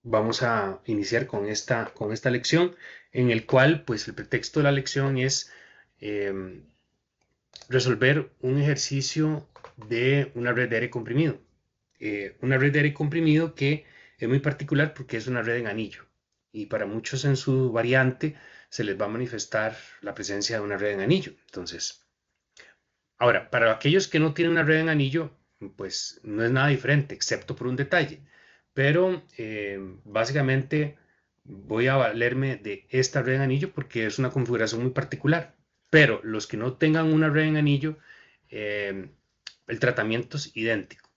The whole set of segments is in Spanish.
vamos a iniciar con esta lección, en el cual, pues, el pretexto de la lección es eh, resolver un ejercicio de una red de aire comprimido. Una red de aire comprimido que es muy particular porque es una red en anillo. Y para muchos en su variante se les va a manifestar la presencia de una red en anillo. Entonces, ahora, para aquellos que no tienen una red en anillo, pues no es nada diferente, excepto por un detalle. Pero básicamente voy a valerme de esta red en anillo porque es una configuración muy particular. Pero los que no tengan una red en anillo, eh, el tratamiento es idéntico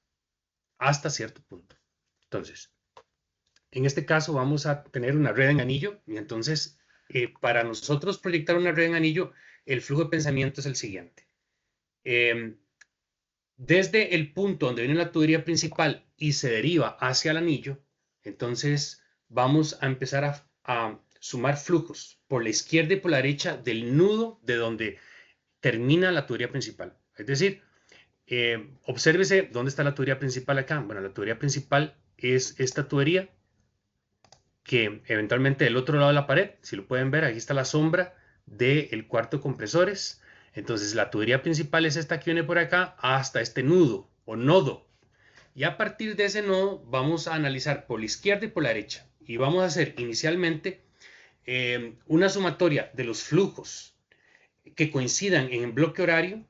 hasta cierto punto. Entonces, en este caso vamos a tener una red en anillo y entonces para nosotros proyectar una red en anillo, el flujo de pensamiento es el siguiente. Eh, Desde el punto donde viene la tubería principal y se deriva hacia el anillo, entonces vamos a empezar a sumar flujos por la izquierda y por la derecha del nudo de donde termina la tubería principal. Es decir, obsérvese dónde está la tubería principal acá. Bueno, la tubería principal es esta tubería que eventualmente del otro lado de la pared, si lo pueden ver, aquí está la sombra del cuarto de compresores. Entonces la tubería principal es esta que viene por acá hasta este nudo o nodo. Y a partir de ese nodo vamos a analizar por la izquierda y por la derecha. Y vamos a hacer inicialmente una sumatoria de los flujos que coincidan en el bloque horario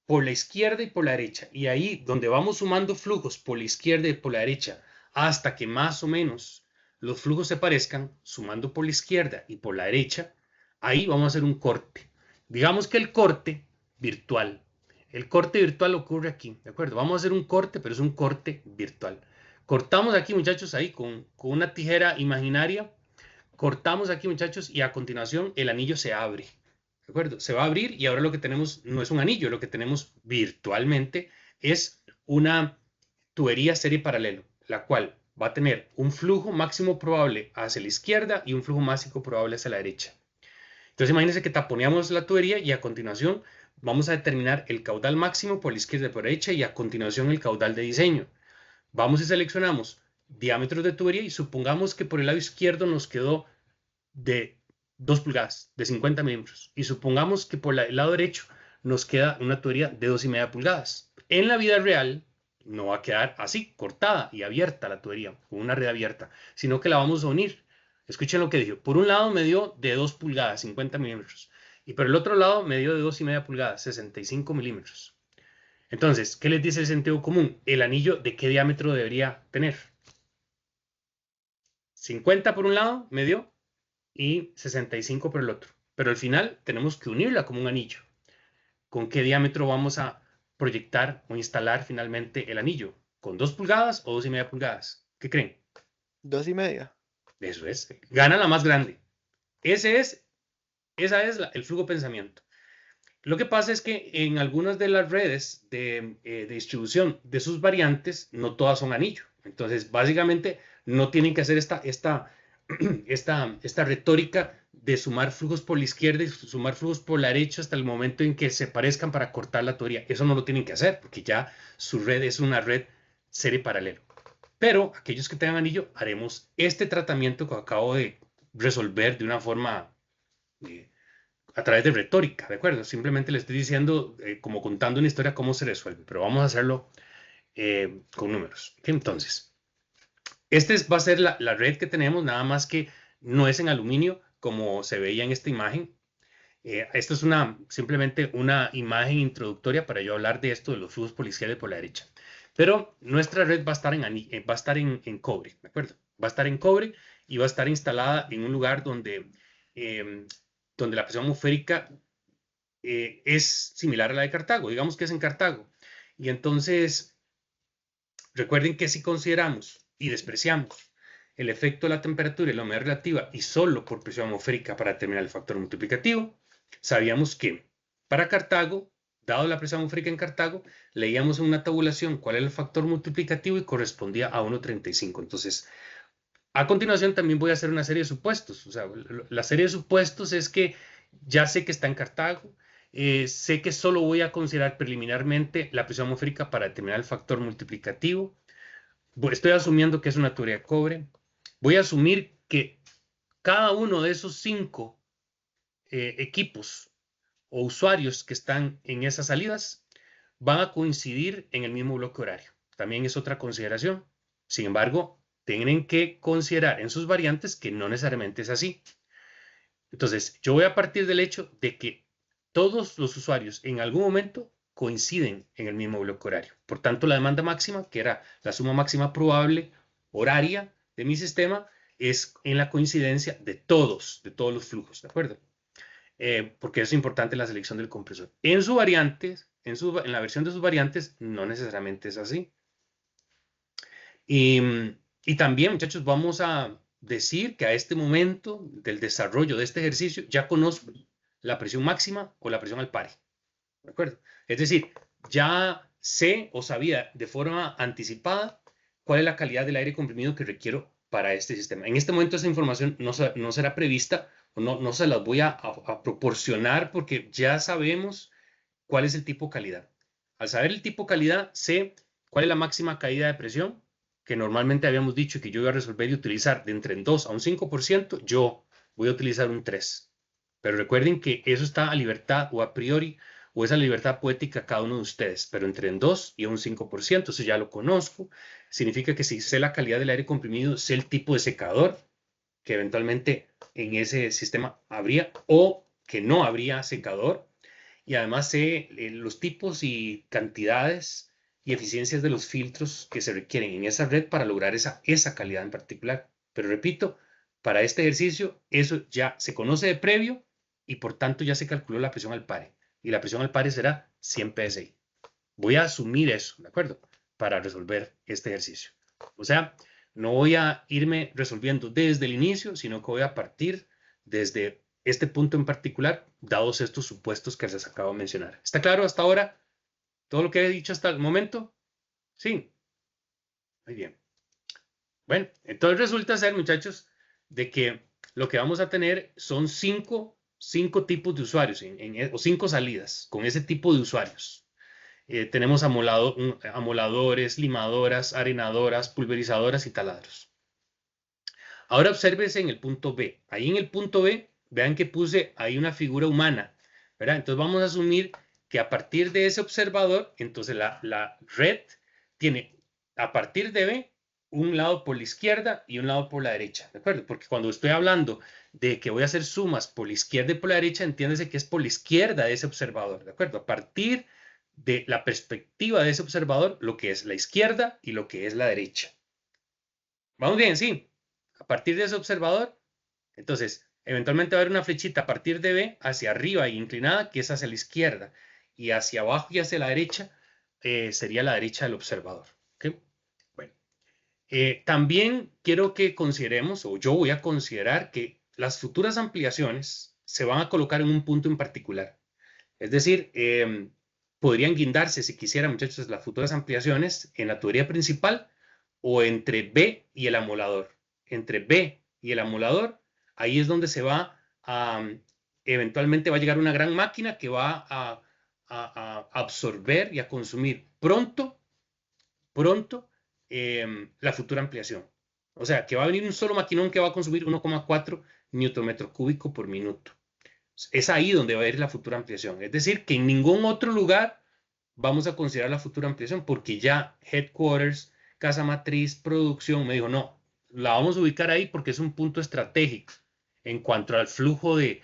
por la izquierda y por la derecha. Y ahí donde vamos sumando flujos por la izquierda y por la derecha hasta que más o menos los flujos se parezcan, sumando por la izquierda y por la derecha, ahí vamos a hacer un corte. Digamos que el corte virtual ocurre aquí, ¿de acuerdo? Vamos a hacer un corte, pero es un corte virtual. Cortamos aquí, muchachos, ahí con una tijera imaginaria. Cortamos aquí, muchachos, y a continuación el anillo se abre. ¿De acuerdo? Se va a abrir y ahora lo que tenemos no es un anillo, lo que tenemos virtualmente es una tubería serie paralelo, la cual va a tener un flujo máximo probable hacia la izquierda y un flujo máximo probable hacia la derecha. Entonces imagínense que taponeamos la tubería y a continuación vamos a determinar el caudal máximo por la izquierda y por la derecha y a continuación el caudal de diseño. Vamos y seleccionamos diámetros de tubería y supongamos que por el lado izquierdo nos quedó de 2 pulgadas, de 50 milímetros. Y supongamos que por el lado derecho nos queda una tubería de 2,5 pulgadas. En la vida real no va a quedar así, cortada y abierta la tubería, con una red abierta, sino que la vamos a unir. Escuchen lo que dijo. Por un lado me dio de 2 pulgadas, 50 milímetros. Y por el otro lado me dio de 2,5 pulgadas, 65 milímetros. Entonces, ¿qué les dice el sentido común? El anillo, ¿de qué diámetro debería tener? 50 por un lado me dio y 65 por el otro. Pero al final tenemos que unirla como un anillo. ¿Con qué diámetro vamos a proyectar o instalar finalmente el anillo? ¿Con 2 pulgadas o 2,5 pulgadas? ¿Qué creen? 2,5. Eso es. Gana la más grande. Ese es, esa es el flujo de pensamiento. Lo que pasa es que en algunas de las redes de distribución de sus variantes, no todas son anillo. Entonces, básicamente, no tienen que hacer esta retórica de sumar flujos por la izquierda y sumar flujos por la derecha hasta el momento en que se parezcan para cortar la teoría. Eso no lo tienen que hacer porque ya su red es una red serie paralelo. Pero aquellos que tengan anillo, haremos este tratamiento que acabo de resolver de una forma eh, a través de retórica, ¿de acuerdo? Simplemente le estoy diciendo, como contando una historia, cómo se resuelve, pero vamos a hacerlo con números. Entonces, va a ser la red que tenemos, nada más que no es en aluminio, como se veía en esta imagen. Esto es simplemente una imagen introductoria para yo hablar de esto de los flujos por la izquierda y por la derecha. Pero nuestra red va a estar va a estar en cobre, ¿de acuerdo? Va a estar en cobre y va a estar instalada en un lugar eh, donde la presión atmosférica es similar a la de Cartago, digamos que es en Cartago. Y entonces, recuerden que si consideramos y despreciamos el efecto de la temperatura y la humedad relativa y solo por presión atmosférica para determinar el factor multiplicativo, sabíamos que para Cartago, dado la presión atmosférica en Cartago, leíamos en una tabulación cuál era el factor multiplicativo y correspondía a 1,35. Entonces, a continuación también voy a hacer una serie de supuestos. O sea, la serie de supuestos es que ya sé que está en Cartago, sé que solo voy a considerar preliminarmente la presión atmosférica para determinar el factor multiplicativo. Estoy asumiendo que es una tubería de cobre. voy a asumir que cada uno de esos 5 equipos o usuarios que están en esas salidas van a coincidir en el mismo bloque horario. También es otra consideración. Sin embargo, tienen que considerar en sus variantes que no necesariamente es así. Entonces, yo voy a partir del hecho de que todos los usuarios en algún momento coinciden en el mismo bloque horario. Por tanto, la demanda máxima, que era la suma máxima probable horaria de mi sistema, es en la coincidencia de todos los flujos, ¿de acuerdo? Porque es importante en la selección del compresor. En su variante, en la versión de sus variantes, no necesariamente es así. Y también, muchachos, vamos a decir que a este momento del desarrollo de este ejercicio ya conozco la presión máxima o la presión al pare. ¿De acuerdo? Es decir, ya sé o sabía de forma anticipada cuál es la calidad del aire comprimido que requiero para este sistema. En este momento esa información no será prevista o no se las voy a proporcionar porque ya sabemos cuál es el tipo calidad. Al saber el tipo calidad, sé cuál es la máxima caída de presión que normalmente habíamos dicho que yo iba a resolver y utilizar de entre un 2 a un 5%, yo voy a utilizar un 3%. Pero recuerden que eso está a libertad o a priori, o esa libertad poética cada uno de ustedes, pero entre un 2 y un 5%, eso ya lo conozco. Significa que si sé la calidad del aire comprimido, sé el tipo de secador que eventualmente en ese sistema habría o que no habría secador. Y además sé los tipos y cantidades y eficiencias de los filtros que se requieren en esa red para lograr esa calidad en particular. Pero repito, para este ejercicio eso ya se conoce de previo y por tanto ya se calculó la presión al pare. Y la presión al pare será 100 psi. Voy a asumir eso, ¿de acuerdo? Para resolver este ejercicio. O sea, no voy a irme resolviendo desde el inicio, sino que voy a partir desde este punto en particular, dados estos supuestos que les acabo de mencionar. ¿Está claro hasta ahora todo lo que he dicho hasta el momento? Sí. Muy bien. Bueno, entonces resulta ser, muchachos, de que lo que vamos a tener son cinco tipos de usuarios o 5 salidas con ese tipo de usuarios. Tenemos amoladores, limadoras, arenadoras, pulverizadoras y taladros. Ahora obsérvese en el punto B. Ahí en el punto B, vean que puse ahí una figura humana, ¿verdad? Entonces vamos a asumir que a partir de ese observador, entonces la red tiene a partir de B un lado por la izquierda y un lado por la derecha, ¿de acuerdo? Porque cuando estoy hablando de que voy a hacer sumas por la izquierda y por la derecha, entiéndese que es por la izquierda de ese observador, ¿de acuerdo? A partir de la perspectiva de ese observador, lo que es la izquierda y lo que es la derecha. ¿Vamos bien? Sí. A partir de ese observador, entonces, eventualmente va a haber una flechita a partir de B hacia arriba y inclinada, que es hacia la izquierda, y hacia abajo y hacia la derecha sería la derecha del observador. ¿Okay? Bueno, también quiero que consideremos, o yo voy a considerar que las futuras ampliaciones se van a colocar en un punto en particular. Es decir, podrían guindarse, si quisieran, muchachos, las futuras ampliaciones en la tubería principal o entre B y el amolador. Entre B y el amolador, ahí es donde se va a, eventualmente va a llegar una gran máquina que va a absorber y a consumir pronto la futura ampliación. O sea, que va a venir un solo maquinón que va a consumir 1,4 Nm cúbico por minuto. Es ahí donde va a ir la futura ampliación. Es decir, que en ningún otro lugar vamos a considerar la futura ampliación porque ya Headquarters, Casa Matriz, Producción me dijo, no, la vamos a ubicar ahí porque es un punto estratégico en cuanto al flujo de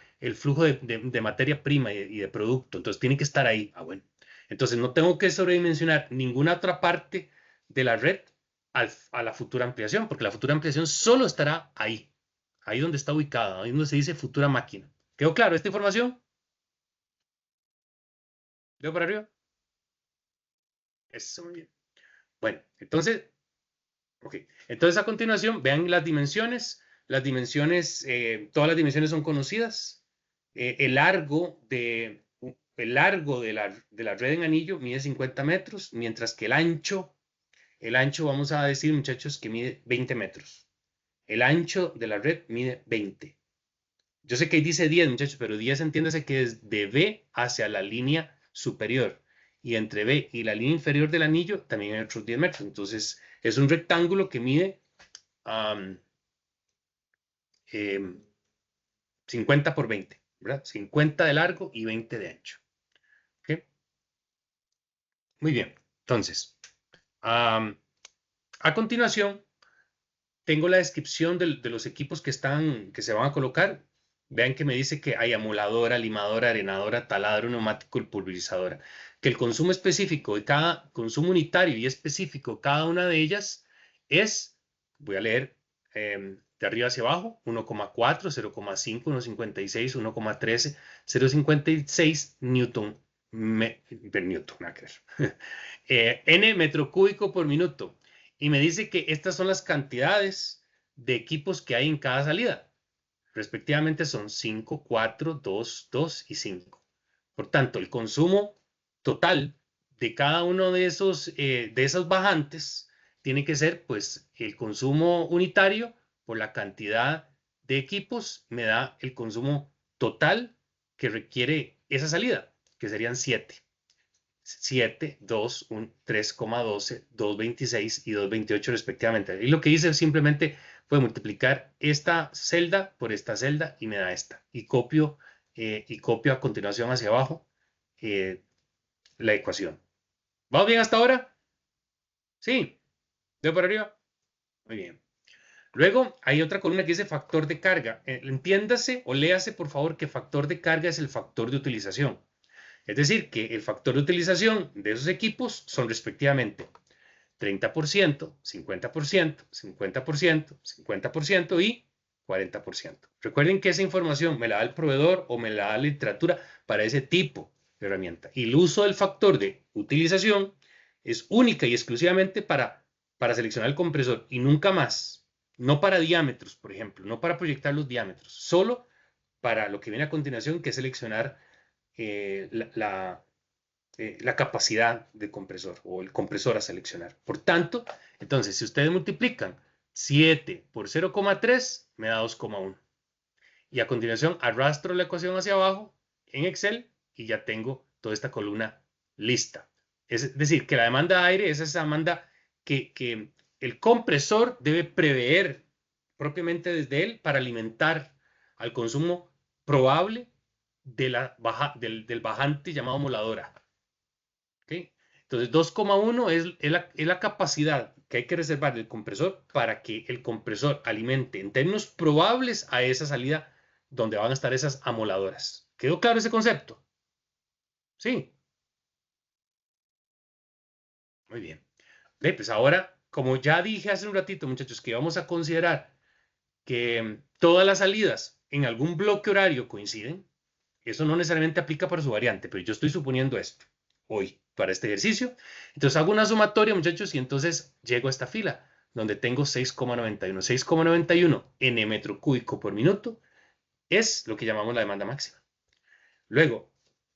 materia prima y de producto. Entonces tiene que estar ahí. Ah, bueno. Entonces no tengo que sobredimensionar ninguna otra parte de la red a la futura ampliación porque la futura ampliación solo estará ahí donde está ubicada, ahí donde se dice futura máquina. ¿Quedó claro esta información? ¿Veo para arriba? Eso, muy bien. Bueno, entonces, entonces a continuación, vean las dimensiones. Las dimensiones, todas las dimensiones son conocidas. El largo de la red en anillo mide 50 metros, mientras que el ancho vamos a decir, muchachos, que mide 20 metros. El ancho de la red mide 20. Yo sé que ahí dice 10, muchachos, pero 10 entiéndase que es de B hacia la línea superior. Y entre B y la línea inferior del anillo también hay otros 10 metros. Entonces, es un rectángulo que mide 50 por 20, ¿verdad? 50 de largo y 20 de ancho. ¿Okay? Muy bien. Entonces, a continuación, tengo la descripción de los equipos que se van a colocar. Vean que me dice que hay amoladora, limadora, arenadora, taladro, neumático y pulverizadora. Que el consumo específico de cada consumo unitario y específico, cada una de ellas es, voy a leer de arriba hacia abajo, 1,4, 0,5, 1,56, 1,13, 0,56 Newton, Newton, N metro cúbico por minuto. Y me dice que estas son las cantidades de equipos que hay en cada salida. Respectivamente son 5, 4, 2, 2 y 5. Por tanto, el consumo total de cada uno de esas bajantes tiene que ser, pues, el consumo unitario por la cantidad de equipos me da el consumo total que requiere esa salida, que serían 7. 7, 2, 3,12, 2,26 y 2,28 respectivamente. Y lo que hice simplemente fue multiplicar esta celda por esta celda y me da esta. Y copio a continuación hacia abajo la ecuación. ¿Vamos bien hasta ahora? Sí. ¿Veo por arriba? Muy bien. Luego hay otra columna que dice factor de carga. Entiéndase o léase por favor que factor de carga es el factor de utilización. Es decir, que el factor de utilización de esos equipos son respectivamente 30%, 50%, 50%, 50% y 40%. Recuerden que esa información me la da el proveedor o me la da la literatura para ese tipo de herramienta. Y el uso del factor de utilización es única y exclusivamente para seleccionar el compresor y nunca más. No para diámetros, por ejemplo, no para proyectar los diámetros, solo para lo que viene a continuación, que es seleccionar la capacidad de compresor o el compresor a seleccionar. Por tanto, entonces, si ustedes multiplican 7 por 0,3, me da 2,1. Y a continuación arrastro la ecuación hacia abajo en Excel y ya tengo toda esta columna lista. Es decir, que la demanda de aire es esa demanda que el compresor debe prever propiamente desde él para alimentar al consumo probable del bajante llamado moladora. ¿Okay? Entonces, 2,1 es la capacidad que hay que reservar del compresor para que el compresor alimente en términos probables a esa salida donde van a estar esas amoladoras. ¿Quedó claro ese concepto? Sí. Muy bien. Pues ahora, como ya dije hace un ratito, muchachos, que vamos a considerar que todas las salidas en algún bloque horario coinciden, eso no necesariamente aplica para su variante, pero yo estoy suponiendo esto hoy para este ejercicio. Entonces hago una sumatoria, muchachos, y entonces llego a esta fila donde tengo 6,91. 6,91 n metro cúbico por minuto es lo que llamamos la demanda máxima. Luego,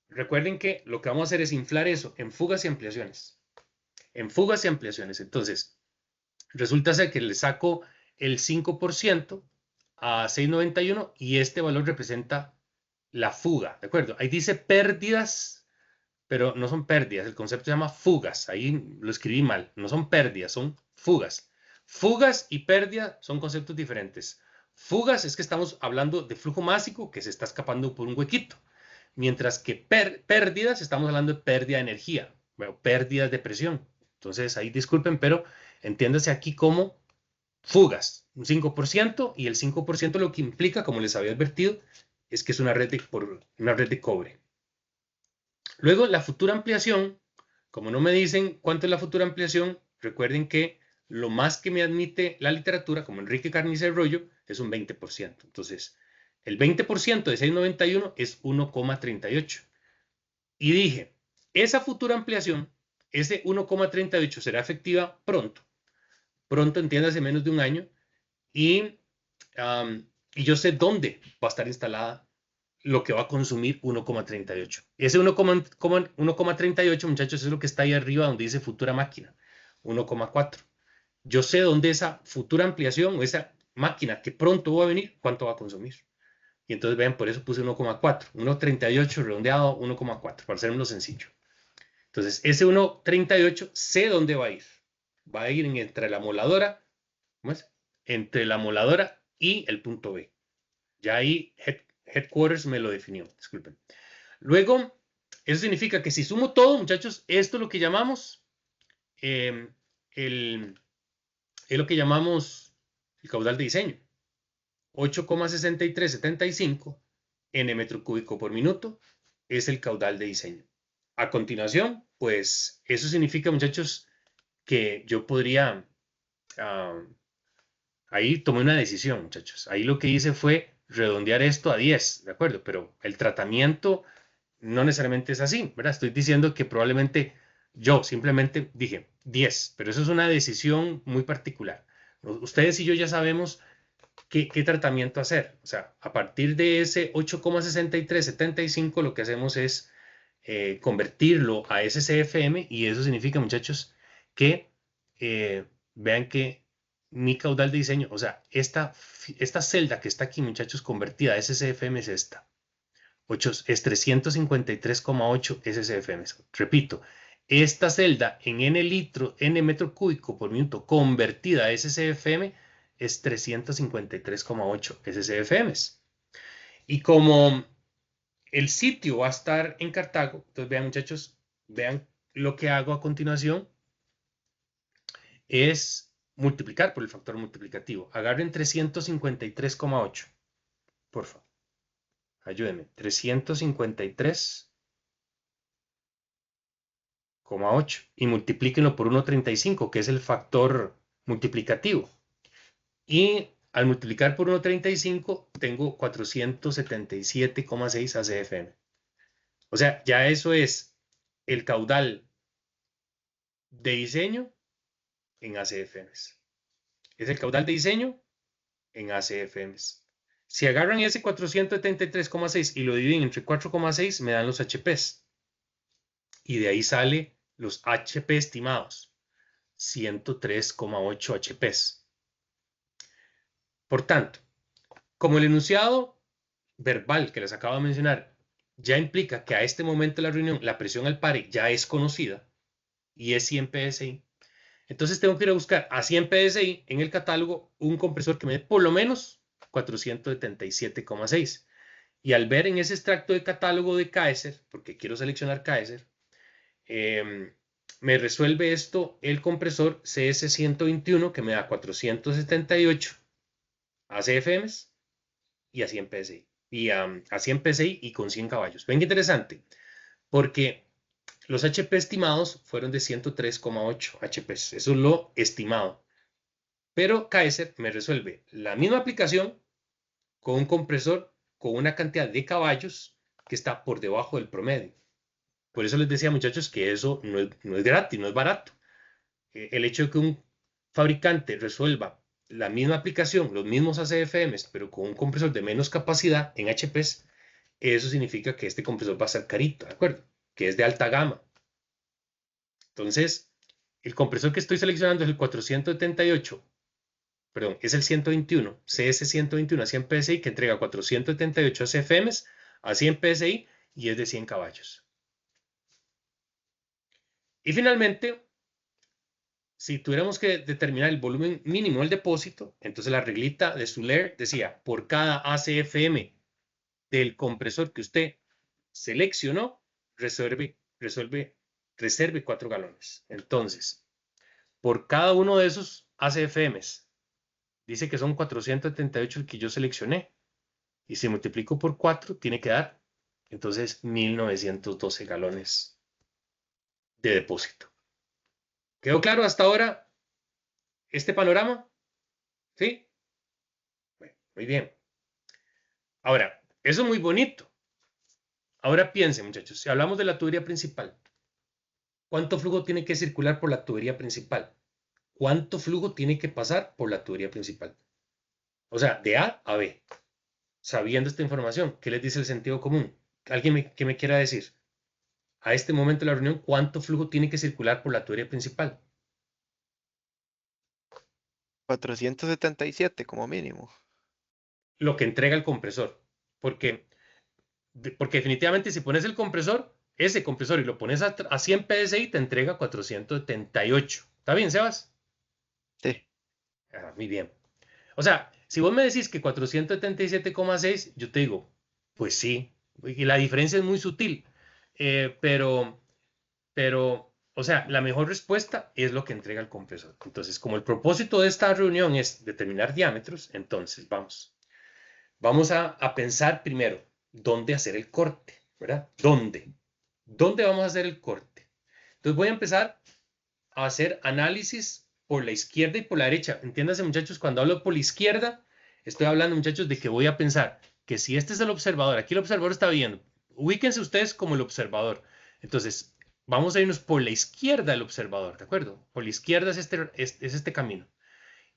recuerden que lo que vamos a hacer es inflar eso en fugas y ampliaciones. En fugas y ampliaciones. Entonces, resulta ser que le saco el 5% a 6,91 y este valor representa la fuga, ¿de acuerdo? Ahí dice pérdidas, pero no son pérdidas, el concepto se llama fugas, ahí lo escribí mal, no son pérdidas, son fugas. Fugas y pérdida son conceptos diferentes. Fugas es que estamos hablando de flujo másico que se está escapando por un huequito, mientras que pérdidas estamos hablando de pérdida de energía, bueno, pérdidas de presión. Entonces ahí disculpen, pero entiéndase aquí como fugas, un 5%, y el 5% lo que implica, como les había advertido, es que es una red de cobre. Luego, la futura ampliación, como no me dicen cuánto es la futura ampliación, recuerden que lo más que me admite la literatura, como Enrique Carnicer Rollo, es un 20%. Entonces, el 20% de 6,91 es 1,38. Y dije, esa futura ampliación, ese 1,38 será efectiva pronto. Pronto, entiéndase, menos de un año. Y yo sé dónde va a estar instalada lo que va a consumir 1,38. Ese 1,38, muchachos, es lo que está ahí arriba donde dice futura máquina, 1,4. Yo sé dónde esa futura ampliación o esa máquina que pronto va a venir, cuánto va a consumir. Y entonces vean, por eso puse 1,4. 1,38 redondeado, 1,4, para hacerlo sencillo. Entonces, ese 1,38 sé dónde va a ir. Va a ir entre la moladora, ¿cómo es? Entre la moladora y el punto B. Ya ahí Headquarters me lo definió, disculpen. Luego, eso significa que si sumo todo, muchachos, esto es lo que llamamos es lo que llamamos el caudal de diseño. 8,6375 n metro cúbico por minuto es el caudal de diseño. A continuación, pues eso significa, muchachos, que yo podría, ahí tomé una decisión, muchachos. Ahí lo que hice fue redondear esto a 10, ¿de acuerdo? Pero el tratamiento no necesariamente es así, ¿verdad? Estoy diciendo que probablemente yo simplemente dije 10, pero eso es una decisión muy particular. Ustedes y yo ya sabemos qué tratamiento hacer. O sea, a partir de ese 8,6375 lo que hacemos es convertirlo a SCFM y eso significa, muchachos, que vean que mi caudal de diseño, o sea, esta celda que está aquí, muchachos, convertida a SCFM es esta. Es 353,8 SCFM. Repito, esta celda en n metro cúbico por minuto convertida a SCFM es 353,8 SCFM. Y como el sitio va a estar en Cartago, entonces vean, muchachos, vean lo que hago a continuación es multiplicar por el factor multiplicativo. Agarren 353,8, por favor. Ayúdenme. 353,8 y multiplíquenlo por 1,35, que es el factor multiplicativo. Y al multiplicar por 1,35 tengo 477,6 ACFM. O sea, ya eso es el caudal de diseño en ACFMs. Es el caudal de diseño en ACFMs. Si agarran ese 473,6 y lo dividen entre 4,6, me dan los HPs. Y de ahí sale los HP estimados. 103,8 HPs. Por tanto, como el enunciado verbal que les acabo de mencionar ya implica que a este momento de la reunión la presión al pare ya es conocida y es 100 PSI, entonces tengo que ir a buscar a 100 PSI en el catálogo un compresor que me dé por lo menos 477,6. Y al ver en ese extracto de catálogo de Kaiser, porque quiero seleccionar Kaiser, me resuelve esto el compresor CS121 que me da 478 ACFMs y a 100 PSI. Y a 100 PSI y con 100 caballos. Ven qué interesante, porque los HP estimados fueron de 103,8 HPs. Eso es lo estimado. Pero Kaiser me resuelve la misma aplicación con un compresor con una cantidad de caballos que está por debajo del promedio. Por eso les decía, muchachos, que eso no es gratis, no es barato. El hecho de que un fabricante resuelva la misma aplicación, los mismos ACFMs, pero con un compresor de menos capacidad en HPs, eso significa que este compresor va a ser carito, ¿de acuerdo? Que es de alta gama. Entonces, el compresor que estoy seleccionando es el 478, perdón, es el 121, CS121 a 100 PSI, que entrega 478 ACFMs a 100 PSI y es de 100 caballos. Y finalmente, si tuviéramos que determinar el volumen mínimo del depósito, entonces la reglita de Suller decía, por cada ACFM del compresor que usted seleccionó, reserve 4 galones. Entonces, por cada uno de esos ACFMs, dice que son 478 el que yo seleccioné. Y si multiplico por 4, tiene que dar, entonces, 1912 galones de depósito. ¿Quedó claro hasta ahora este panorama? ¿Sí? Bueno, muy bien. Ahora, eso es muy bonito. Ahora piensen, muchachos, si hablamos de la tubería principal, ¿cuánto flujo tiene que circular por la tubería principal? ¿Cuánto flujo tiene que pasar por la tubería principal? O sea, de A a B. Sabiendo esta información, ¿qué les dice el sentido común? ¿Alguien que me quiera decir? A este momento de la reunión, ¿cuánto flujo tiene que circular por la tubería principal? 477 como mínimo. Lo que entrega el compresor. Porque definitivamente si pones el compresor, ese compresor y lo pones a 100 PSI, te entrega 478. ¿Está bien, Sebas? Sí. Muy bien. O sea, Si vos me decís que 477,6, yo te digo, pues sí, y la diferencia es muy sutil, pero, o sea, la mejor respuesta es lo que entrega el compresor. Entonces, como el propósito de esta reunión es determinar diámetros, entonces vamos a pensar primero dónde hacer el corte, ¿verdad? ¿Dónde? ¿Dónde vamos a hacer el corte? Entonces voy a empezar a hacer análisis por la izquierda y por la derecha. Entiéndase, muchachos, cuando hablo por la izquierda, estoy hablando, muchachos, de que voy a pensar que si este es el observador, aquí el observador está viendo, ubíquense ustedes como el observador. Entonces, vamos a irnos por la izquierda del observador, ¿de acuerdo? Por la izquierda es este camino.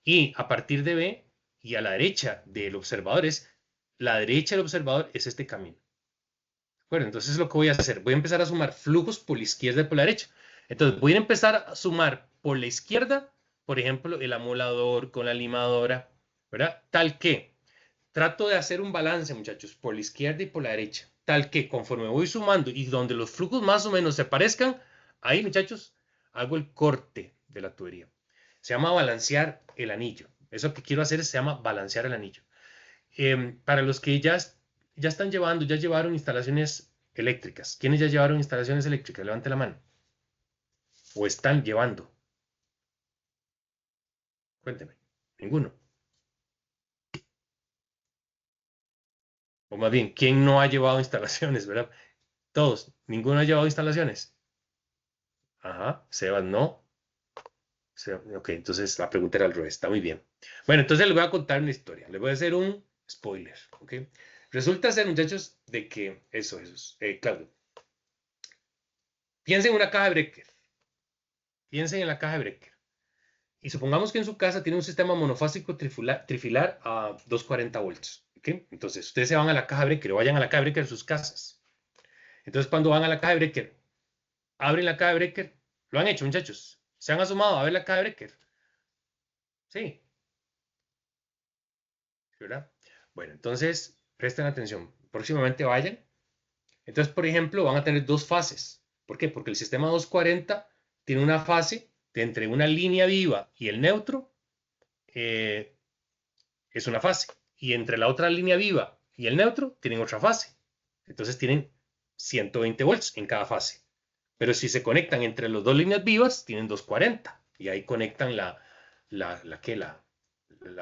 Y a partir de B y a la derecha del observador la derecha del observador es este camino. ¿De acuerdo? Entonces lo que voy a hacer, voy a empezar a sumar flujos por la izquierda y por la derecha. Entonces voy a empezar a sumar por la izquierda, por ejemplo, el amolador con la limadora, ¿verdad? Tal que trato de hacer un balance, muchachos, por la izquierda y por la derecha. Tal que conforme voy sumando y donde los flujos más o menos se parezcan, ahí, muchachos, hago el corte de la tubería. Se llama balancear el anillo. Eso que quiero hacer se llama balancear el anillo. Para los que ya están llevando, ya llevaron instalaciones eléctricas. ¿Quiénes ya llevaron instalaciones eléctricas? Levante la mano. ¿O están llevando? Cuénteme. Ninguno. O más bien, ¿quién no ha llevado instalaciones, verdad? Todos. ¿Ninguno ha llevado instalaciones? Ajá. Sebas no. Ok, entonces la pregunta era al revés. Está muy bien. Bueno, entonces les voy a contar una historia. Les voy a hacer un spoiler. ¿Ok? Resulta ser, muchachos, de que eso es. Claudio, piensen en una caja de breaker. Piensen en la caja de breaker. Y supongamos que en su casa tiene un sistema monofásico trifilar a 240 volts. ¿Okay? Entonces, ustedes se van a la caja breaker o vayan a la caja breaker de sus casas. Entonces, cuando van a la caja breaker, abren la caja breaker. Lo han hecho, muchachos. Se han asomado a ver la caja breaker. Sí, ¿verdad? Bueno, entonces, presten atención. Próximamente vayan. Entonces, por ejemplo, van a tener dos fases. ¿Por qué? Porque el sistema 240 tiene una fase de entre una línea viva y el neutro. Es una fase. Y entre la otra línea viva y el neutro tienen otra fase. Entonces tienen 120 volts en cada fase. Pero si se conectan entre las dos líneas vivas, tienen 240. Y ahí conectan la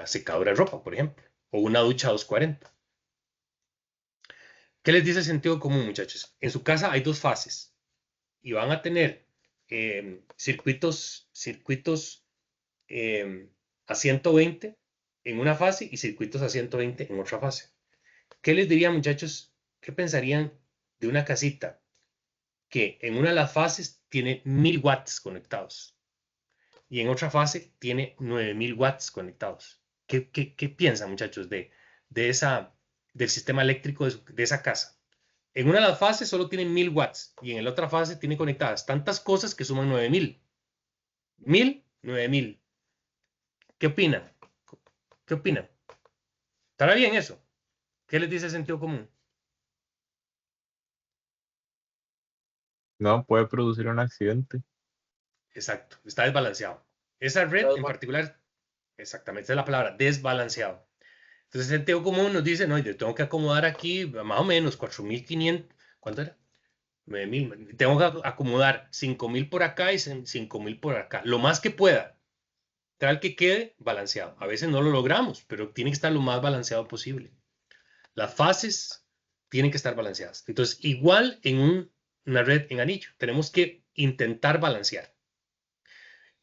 secadora de ropa, por ejemplo. O una ducha 240. ¿Qué les dice el sentido común, muchachos? En su casa hay dos fases. Y van a tener circuitos a 120 en una fase y circuitos a 120 en otra fase. ¿Qué les diría, muchachos? ¿Qué pensarían de una casita que en una de las fases tiene 1000 watts conectados y en otra fase tiene 9000 watts conectados? ¿Qué piensan, muchachos, del sistema eléctrico de esa casa? En una de las fases solo tiene 1000 watts y en la otra fase tiene conectadas tantas cosas que suman 9000. 1000, 9000. ¿Qué opinan? ¿Qué opinan? ¿Estará bien eso? ¿Qué les dice el sentido común? No, puede producir un accidente. Exacto, está desbalanceado. Esa red en particular, exactamente, esa es la palabra, desbalanceado. Entonces el sentido común nos dice, no, yo tengo que acomodar aquí más o menos 4500, ¿cuánto era? 9000. Tengo que acomodar 5000 por acá y 5000 por acá, lo más que pueda, tal que quede balanceado. A veces no lo logramos, pero tiene que estar lo más balanceado posible. Las fases tienen que estar balanceadas. Entonces, igual en una red en anillo, tenemos que intentar balancear.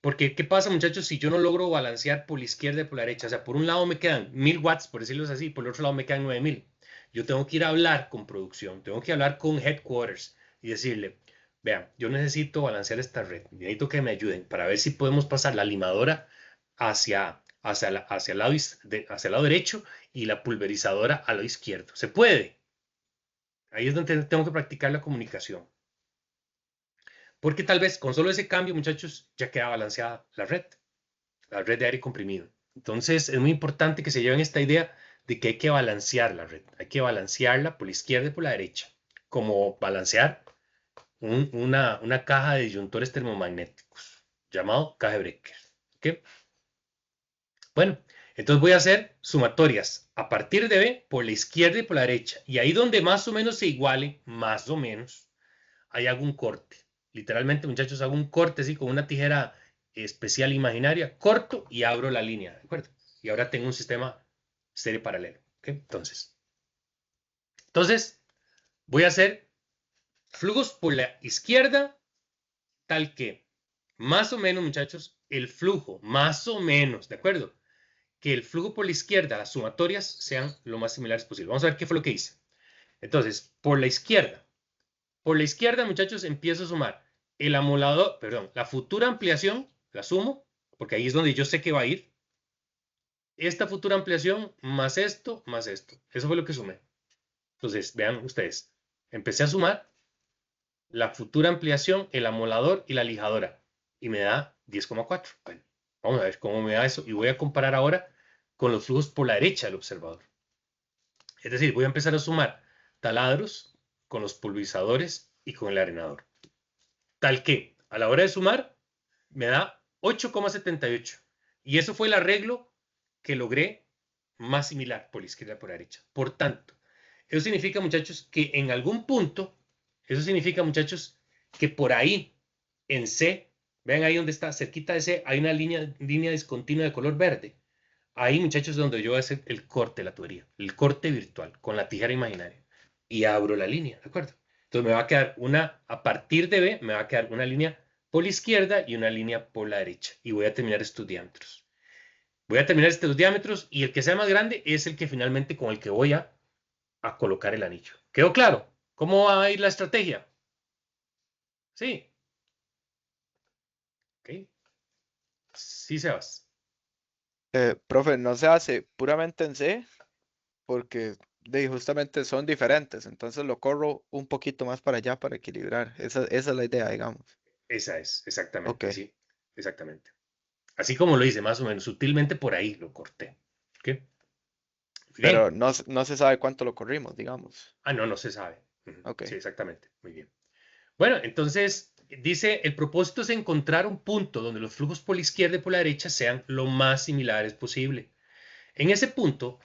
Porque, ¿qué pasa, muchachos, si yo no logro balancear por la izquierda y por la derecha? O sea, por un lado me quedan 1000 watts, por decirlo así, por el otro lado me quedan 9000. Yo tengo que ir a hablar con producción, tengo que hablar con headquarters y decirle, vean, yo necesito balancear esta red, necesito que me ayuden para ver si podemos pasar la limadora hacia el lado derecho y la pulverizadora al lado izquierdo. ¿Se puede? Ahí es donde tengo que practicar la comunicación. Porque tal vez con solo ese cambio, muchachos, ya queda balanceada la red de aire comprimido. Entonces, es muy importante que se lleven esta idea de que hay que balancear la red. Hay que balancearla por la izquierda y por la derecha, como balancear una caja de disyuntores termomagnéticos, llamado caja de Breaker. ¿Okay? Bueno, Entonces voy a hacer sumatorias a partir de B por la izquierda y por la derecha. Y ahí donde más o menos se iguale, más o menos, ahí hago un corte. Literalmente, muchachos, hago un corte así con una tijera especial imaginaria, corto y abro la línea, ¿de acuerdo? Y ahora tengo un sistema serie paralelo. ¿Okay? Entonces, voy a hacer flujos por la izquierda, tal que más o menos, muchachos, el flujo, más o menos, ¿de acuerdo? Que el flujo por la izquierda, las sumatorias, sean lo más similares posible. Vamos a ver qué fue lo que hice. Entonces, por la izquierda, muchachos, empiezo a sumar el amolador, perdón, la futura ampliación, la sumo, porque ahí es donde yo sé que va a ir. Esta futura ampliación más esto, más esto. Eso fue lo que sumé. Entonces, vean ustedes, empecé a sumar la futura ampliación, el amolador y la lijadora. Y me da 10,4. Bueno, vamos a ver cómo me da eso. Y voy a comparar ahora con los flujos por la derecha del observador. Es decir, voy a empezar a sumar taladros con los pulverizadores y con el arenador. Tal que a la hora de sumar me da 8,78. Y eso fue el arreglo que logré más similar por la izquierda y por la derecha. Por tanto, eso significa, muchachos, que en algún punto, eso significa, muchachos, que por ahí, en C, vean ahí donde está, cerquita de C, hay una línea discontinua de color verde. Ahí, muchachos, es donde yo voy a hacer el corte de la tubería, el corte virtual, con la tijera imaginaria. Y abro la línea, ¿de acuerdo? Entonces me va a quedar una, a partir de B, me va a quedar una línea por la izquierda y una línea por la derecha. Y voy a terminar estos diámetros. Voy a terminar estos diámetros y el que sea más grande es el que finalmente con el que voy a colocar el anillo. ¿Quedó claro? ¿Cómo va a ir la estrategia? Sí. Ok. Sí, Sebas. Profe, no se hace puramente en C porque justamente son diferentes, entonces lo corro un poquito más para allá para equilibrar. Esa es la idea, digamos. Esa es, Ok, exactamente, sí. Exactamente. Así como lo hice, más o menos, sutilmente por ahí lo corté. ¿Ok? Muy bien. pero no se sabe cuánto lo corrimos, digamos. Ah, no, no se sabe. Ok, Sí, exactamente. Muy bien. Bueno, entonces dice, el propósito es encontrar un punto donde los flujos por la izquierda y por la derecha sean lo más similares posible. En ese punto,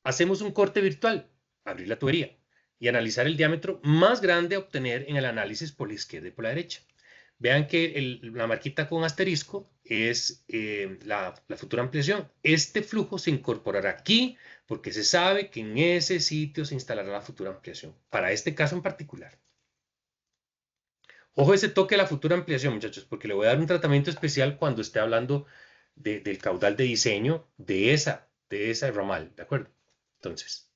hacemos un corte virtual, abrir la tubería y analizar el diámetro más grande a obtener en el análisis por la izquierda y por la derecha. Vean que la marquita con asterisco es la futura ampliación. Este flujo se incorporará aquí porque se sabe que en ese sitio se instalará la futura ampliación, para este caso en particular. Ojo ese toque de la futura ampliación, muchachos, porque le voy a dar un tratamiento especial cuando esté hablando del caudal de diseño de esa ramal, ¿de acuerdo? Entonces,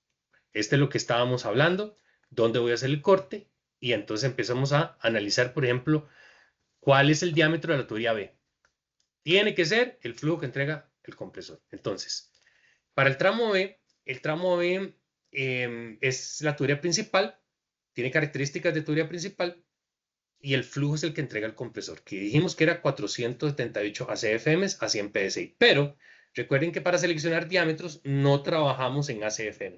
este es lo que estábamos hablando, dónde voy a hacer el corte, y entonces empezamos a analizar, por ejemplo, cuál es el diámetro de la tubería B. Tiene que ser el flujo que entrega el compresor. Entonces, para el tramo B es la tubería principal, tiene características de tubería principal, y el flujo es el que entrega el compresor, que dijimos que era 478 ACFM a 100 PSI. Pero recuerden que para seleccionar diámetros no trabajamos en ACFM.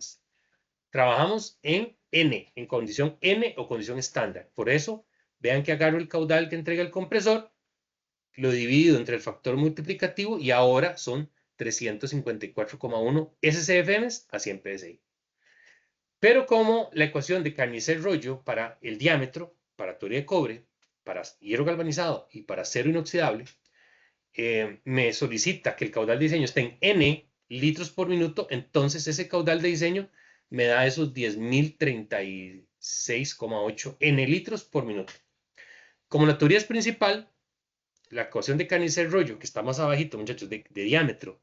Trabajamos en N, en condición N o condición estándar. Por eso, vean que agarro el caudal que entrega el compresor, lo divido entre el factor multiplicativo y ahora son 354,1 SCFM a 100 PSI. Pero como la ecuación de Carnicer-Rollo para el diámetro, para tubería de cobre, para hierro galvanizado y para acero inoxidable, me solicita que el caudal de diseño esté en N litros por minuto, entonces ese caudal de diseño me da esos 10.036,8 N litros por minuto. Como la teoría es principal, la ecuación de Carnicer-Rollo, que está más abajito, muchachos, de diámetro,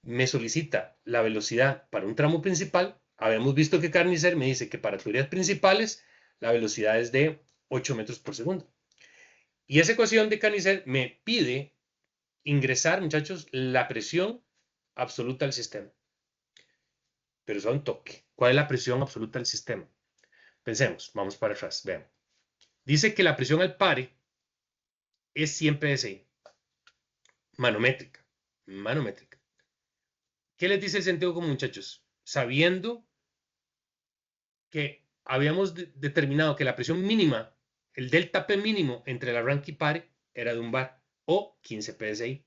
me solicita la velocidad para un tramo principal. Habíamos visto que Carnicer me dice que para tuberías principales la velocidad es de 8 metros por segundo. Y esa ecuación de Carnicer me pide ingresar, muchachos, la presión absoluta del sistema. Pero eso es un toque. ¿Cuál es la presión absoluta del sistema? Pensemos, vamos para atrás, vean. Dice que la presión al pare es 100 PSI, manométrica, manométrica. ¿Qué les dice el sentido común, muchachos? Sabiendo que habíamos determinado que la presión mínima, el delta P mínimo entre el arranque y pare era de un bar o 15 PSI.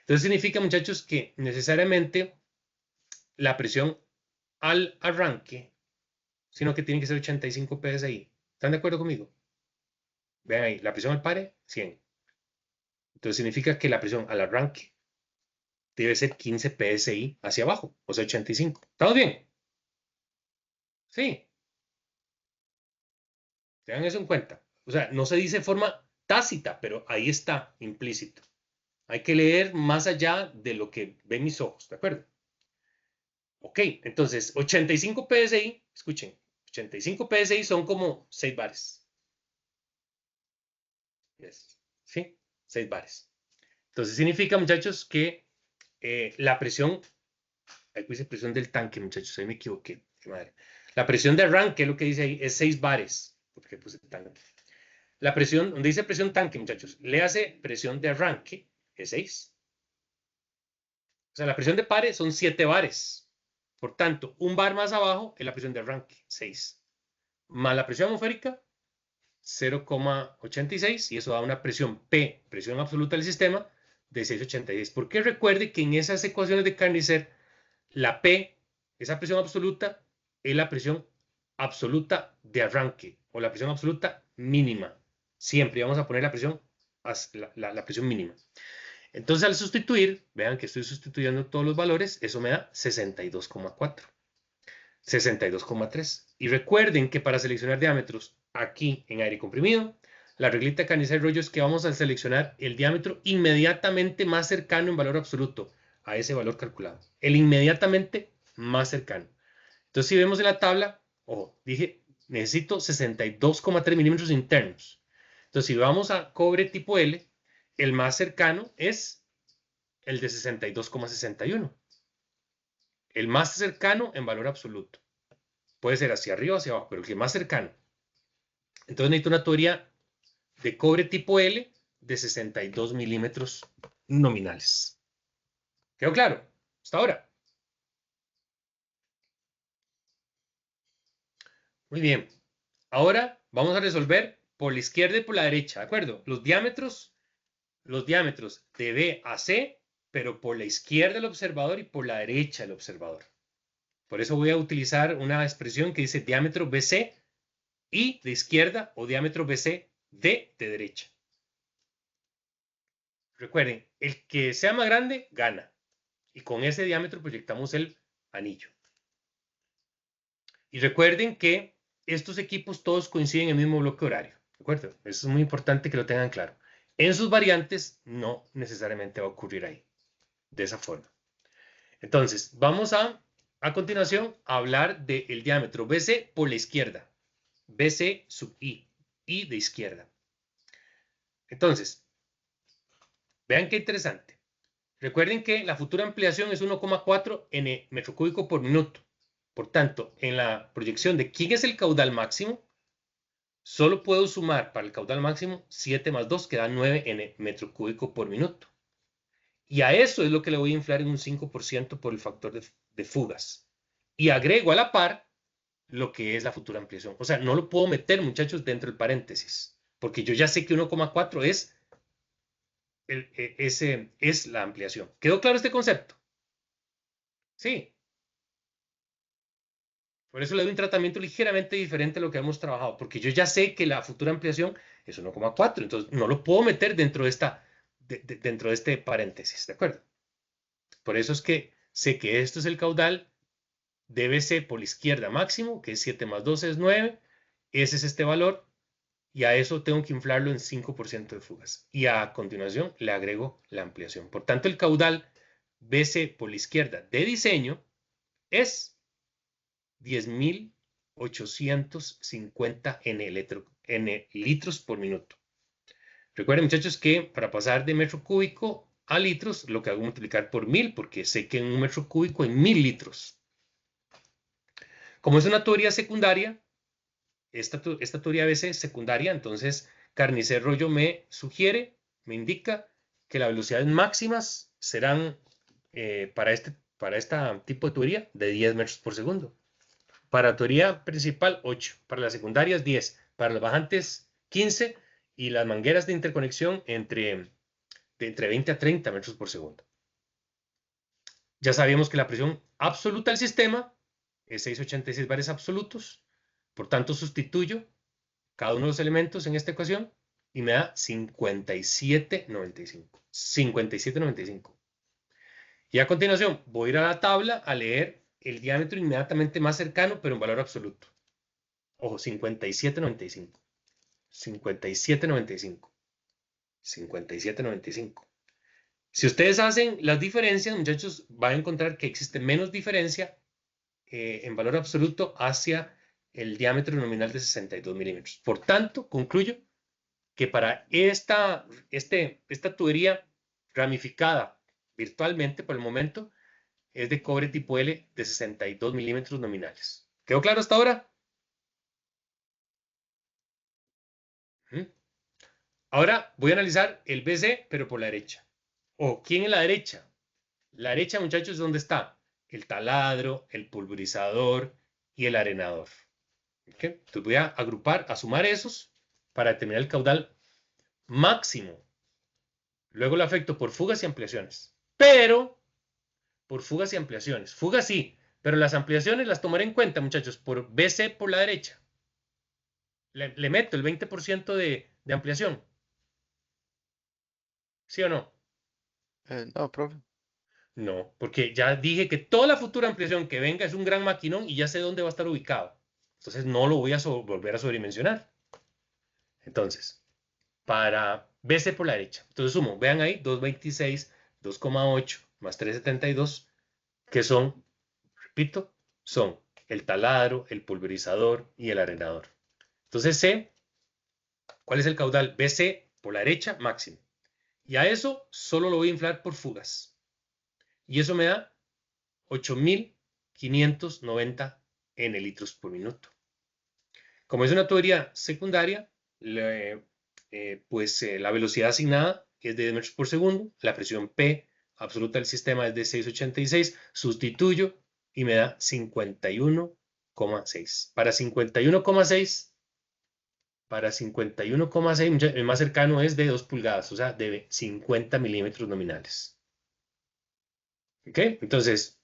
Entonces significa, muchachos, que necesariamente la presión al arranque, sino que tiene que ser 85 psi. ¿Están de acuerdo conmigo? Vean ahí, la presión al pare, 100. Entonces significa que la presión al arranque debe ser 15 psi hacia abajo, o sea, 85. ¿Estamos bien? Sí. Tengan eso en cuenta. O sea, no se dice de forma tácita, pero ahí está implícito. Hay que leer más allá de lo que ven mis ojos, ¿de acuerdo? Ok, entonces 85 psi, escuchen, 85 psi son como 6 bares. Yes. ¿Sí? 6 bares. Entonces significa, muchachos, que la presión, ahí dice presión del tanque, muchachos, ahí me equivoqué. Qué madre. La presión de arranque, lo que dice ahí, es 6 bares. Porque puse tanque. La presión, donde dice presión tanque, muchachos, le hace presión de arranque, es 6. O sea, la presión de pare son 7 bares. Por tanto, un bar más abajo es la presión de arranque, 6. Más la presión atmosférica, 0,86, y eso da una presión P, presión absoluta del sistema, de 6,86. Porque recuerde que en esas ecuaciones de Carnicer, la P, esa presión absoluta, es la presión absoluta de arranque, o la presión absoluta mínima. Siempre vamos a poner la presión, la presión mínima. Entonces, al sustituir, vean que estoy sustituyendo todos los valores, eso me da 62,4, 62,3. Y recuerden que para seleccionar diámetros aquí en aire comprimido, la reglita de Carnicer-Rollo es que vamos a seleccionar el diámetro inmediatamente más cercano en valor absoluto a ese valor calculado. El inmediatamente más cercano. Entonces, si vemos en la tabla, ojo, dije, necesito 62,3 milímetros internos. Entonces, si vamos a cobre tipo L, el más cercano es el de 62,61. El más cercano en valor absoluto. Puede ser hacia arriba o hacia abajo, pero el que más cercano. Entonces necesito una tubería de cobre tipo L de 62 milímetros nominales. ¿Quedó claro? Hasta ahora. Muy bien. Ahora vamos a resolver por la izquierda y por la derecha, ¿de acuerdo? Los diámetros de B a C, pero por la izquierda del observador y por la derecha del observador. Por eso voy a utilizar una expresión que dice diámetro BC y de izquierda o diámetro BC de derecha. Recuerden, el que sea más grande gana. Y con ese diámetro proyectamos el anillo. Y recuerden que estos equipos todos coinciden en el mismo bloque horario. ¿De acuerdo? Eso es muy importante que lo tengan claro. En sus variantes no necesariamente va a ocurrir ahí. De esa forma. Entonces, vamos a continuación a hablar del diámetro BC por la izquierda. BC sub I. I de izquierda. Entonces, vean qué interesante. Recuerden que la futura ampliación es 1,4 n metro cúbico por minuto. Por tanto, en la proyección de quién es el caudal máximo, solo puedo sumar para el caudal máximo 7 más 2, que da 9 n metro cúbico por minuto. Y a eso es lo que le voy a inflar en un 5% por el factor de fugas. Y agrego a la par lo que es la futura ampliación. O sea, no lo puedo meter, muchachos, dentro del paréntesis, porque yo ya sé que 1,4 es la ampliación. ¿Quedó claro este concepto? Sí. Por eso le doy un tratamiento ligeramente diferente a lo que hemos trabajado, porque yo ya sé que la futura ampliación es 1,4, entonces no lo puedo meter dentro de este paréntesis, ¿de acuerdo? Por eso es que sé que esto es el caudal de BC por la izquierda máximo, que es 7 más 12 es 9, ese es este valor, y a eso tengo que inflarlo en 5% de fugas. Y a continuación le agrego la ampliación. Por tanto, el caudal BC por la izquierda de diseño es 10.850 n litros por minuto. Recuerden, muchachos, que para pasar de metro cúbico a litros, lo que hago es multiplicar por 1000, porque sé que en un metro cúbico hay 1000 litros. Como es una teoría secundaria, esta teoría BC es secundaria, entonces Carnicer-Rollo me indica que las velocidades máximas serán para este tipo de teoría de 10 metros por segundo. Para la teoría principal, 8. Para las secundarias, 10. Para los bajantes, 15. Y las mangueras de interconexión entre 20 a 30 metros por segundo. Ya sabíamos que la presión absoluta del sistema es 686 bares absolutos. Por tanto, sustituyo cada uno de los elementos en esta ecuación y me da 57.95. 57.95. Y a continuación voy a ir a la tabla a leer el diámetro inmediatamente más cercano, pero en valor absoluto. Ojo, 57.95. 57.95. 57.95. Si ustedes hacen las diferencias, muchachos, van a encontrar que existe menos diferencia en valor absoluto hacia el diámetro nominal de 62 milímetros. Por tanto, concluyo que para esta tubería ramificada virtualmente por el momento es de cobre tipo L de 62 milímetros nominales. ¿Quedó claro hasta ahora? Ahora voy a analizar el BC, pero por la derecha. ¿O quién es la derecha? La derecha, muchachos, ¿dónde está? El taladro, el pulverizador y el arenador. ¿Okay? Entonces voy a agrupar, a sumar esos para determinar el caudal máximo. Luego lo afecto por fugas y ampliaciones. Pero, por fugas y ampliaciones. Fugas sí, pero las ampliaciones las tomaré en cuenta, muchachos, por BC por la derecha. Le meto el 20% de ampliación. ¿Sí o no? No, profe. No, porque ya dije que toda la futura ampliación que venga es un gran maquinón y ya sé dónde va a estar ubicado. Entonces no lo voy a volver a sobredimensionar. Entonces, para BC por la derecha. Entonces sumo, vean ahí, 226, 2,8 más 372, que son, repito, son el taladro, el pulverizador y el arenador. Entonces sé cuál es el caudal BC por la derecha máximo. Y a eso solo lo voy a inflar por fugas. Y eso me da 8.590 N litros por minuto. Como es una tubería secundaria, la velocidad asignada es de 10 metros por segundo, la presión P absoluta del sistema es de 686, sustituyo y me da 51,6. Para 51,6, el más cercano es de 2 pulgadas, o sea, de 50 milímetros nominales. ¿Ok? Entonces,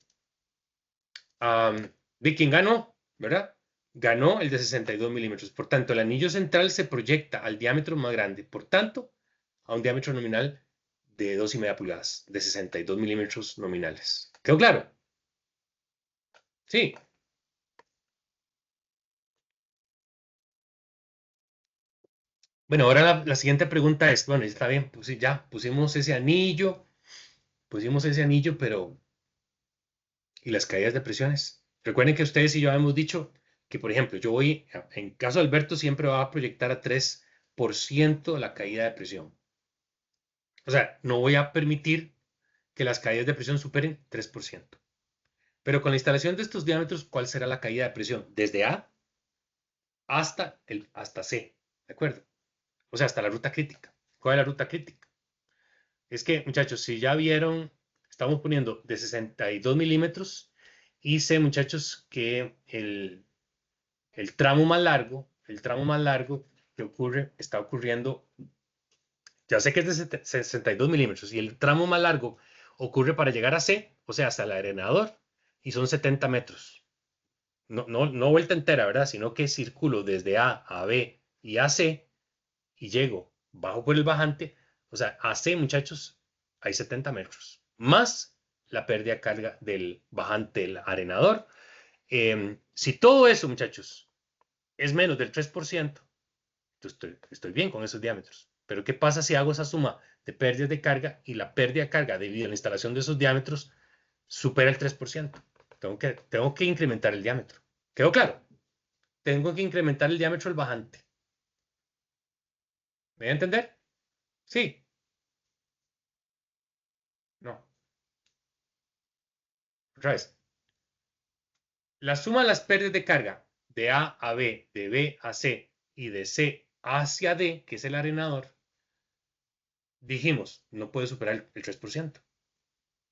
¿de quién ganó? ¿Verdad? Ganó el de 62 milímetros. Por tanto, el anillo central se proyecta al diámetro más grande. Por tanto, a un diámetro nominal de 2,5 pulgadas, de 62 milímetros nominales. ¿Quedó claro? Sí. Bueno, ahora la siguiente pregunta es, bueno, está bien, pues ya pusimos ese anillo, pero ¿y las caídas de presiones? Recuerden que ustedes y yo hemos dicho que, por ejemplo, en caso de Alberto, siempre va a proyectar a 3% la caída de presión. O sea, no voy a permitir que las caídas de presión superen 3%. Pero con la instalación de estos diámetros, ¿cuál será la caída de presión? Desde A hasta C, ¿de acuerdo? O sea, hasta la ruta crítica. ¿Cuál es la ruta crítica? Es que, muchachos, si ya vieron, estamos poniendo de 62 milímetros y sé, muchachos, que el tramo más largo que está ocurriendo, ya sé que es de 62 milímetros y el tramo más largo ocurre para llegar a C, o sea, hasta el arenador, y son 70 metros. No vuelta entera, ¿verdad? Sino que circulo desde A a B y a C y llego, bajo por el bajante, o sea, a C, muchachos, hay 70 metros, más la pérdida de carga del bajante del arenador. Si todo eso, muchachos, es menos del 3%, estoy bien con esos diámetros. Pero ¿qué pasa si hago esa suma de pérdidas de carga y la pérdida de carga debido a la instalación de esos diámetros supera el 3%? Tengo que incrementar el diámetro. ¿Quedó claro? Tengo que incrementar el diámetro del bajante. ¿Me voy a entender? Sí. No. Otra vez. La suma de las pérdidas de carga de A a B, de B a C y de C hacia D, que es el arenador, dijimos, no puede superar el 3%.